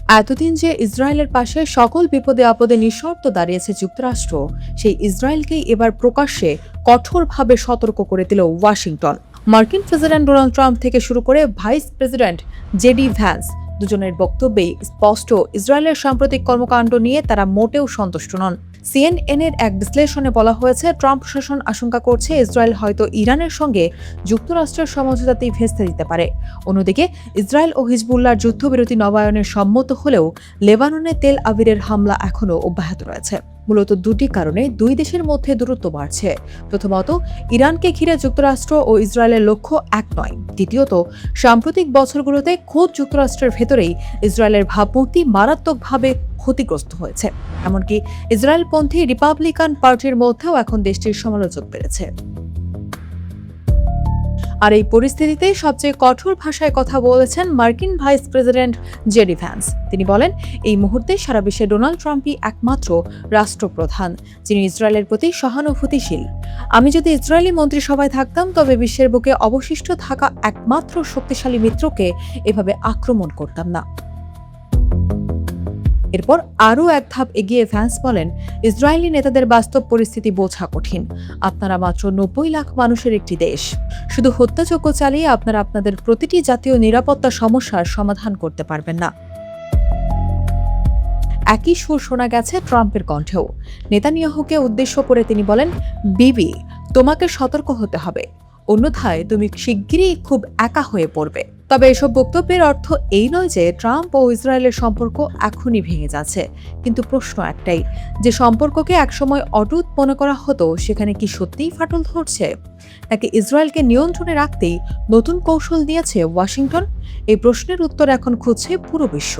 এতদিন যে ইসরায়েলের পাশে সকল বিপদে আপদে নিঃশর্ত দাঁড়িয়েছে যুক্তরাষ্ট্র, সেই ইসরায়েলকেই এবার প্রকাশ্যে কঠোরভাবে সতর্ক করে দিল ওয়াশিংটন। মার্কিন প্রেসিডেন্ট ডোনাল্ড ট্রাম্প থেকে শুরু করে ভাইস প্রেসিডেন্ট জেডি ভ্যান্স দুজনের বক্তব্যেই স্পষ্ট, ইসরায়েলের সাম্প্রতিক কর্মকাণ্ড নিয়ে তারা মোটেও সন্তুষ্ট নন। সিএনএন-এর এক বিশ্লেষণে বলা হয়েছে, ট্রাম্প প্রশাসন আশঙ্কা করছে ইসরায়েল হয়তো ইরানের সঙ্গে যুক্তরাষ্ট্রের সমঝোতাতেই ভেস্তে দিতে পারে। অন্যদিকে ইসরায়েল ও হিজবুল্লাহর যুদ্ধবিরতি নবায়নের সম্মত হলেও লেবাননে তেল আবিবের হামলা এখনও অব্যাহত রয়েছে। মূলত দুটি কারণে দুই দেশের মধ্যে দূরত্ব বাড়ছে। প্রথমত, ইরানকে ঘিরে যুক্তরাষ্ট্র ও ইসরায়েলের লক্ষ্য এক নয়। দ্বিতীয়ত, সাম্প্রতিক বছরগুলোতে খোদ যুক্তরাষ্ট্রের ভেতরেই ইসরায়েলের ভাবমূর্তি মারাত্মকভাবে ক্ষতিগ্রস্ত হয়েছে। এমনকি ইসরায়েলপন্থী রিপাবলিকান পার্টির মধ্যেও এখন দেশটির সমালোচক বেড়েছে। আর এই পরিস্থিতিতে সবচেয়ে কঠোর ভাষায় কথা বলেছেন মার্কিন ভাইস প্রেসিডেন্ট জেডি ভ্যান্স। তিনি বলেন, এই মুহূর্তে সারা বিশ্বে ডোনাল্ড ট্রাম্পই একমাত্র রাষ্ট্রপ্রধান যিনি ইসরায়েলের প্রতি সহানুভূতিশীল। আমি যদি ইসরায়েলি মন্ত্রিসভায় থাকতাম, তবে বিশ্বের বুকে অবশিষ্ট থাকা একমাত্র শক্তিশালী মিত্রকে এভাবে আক্রমণ করতাম না। এরপর আরও এক ধাপ এগিয়ে ভ্যান্স বলেন, ইসরায়েলি নেতাদের বাস্তব পরিস্থিতি বোঝা কঠিন। আপনারা মাত্র 90 লাখ মানুষের একটি দেশ। শুধু হত্যাযজ্ঞ চালিয়ে আপনারা আপনাদের প্রতিটি জাতীয় নিরাপত্তা সমস্যার সমাধান করতে পারবেন না। একই সুর শোনা গেছে ট্রাম্পের কণ্ঠেও। নেতানিয়াহুকে উদ্দেশ্য করে তিনি বলেন, বিবি, তোমাকে সতর্ক হতে হবে, অন্যথায় তুমি শিগগিরই খুব একা হয়ে পড়বে। তবে এসব বক্তব্যের অর্থ এই নয় যে ট্রাম্প ও ইসরায়েলের সম্পর্ক এখনই ভেঙে যাচ্ছে। কিন্তু প্রশ্ন একটাই, যে সম্পর্ককে একসময় অটুট মনে করা হতো, সেখানে কি সত্যিই ফাটল ধরছে, নাকি ইসরায়েলকে নিয়ন্ত্রণে রাখতেই নতুন কৌশল নিয়েছে ওয়াশিংটন? এই প্রশ্নের উত্তর এখন খুঁজছে পুরো বিশ্ব।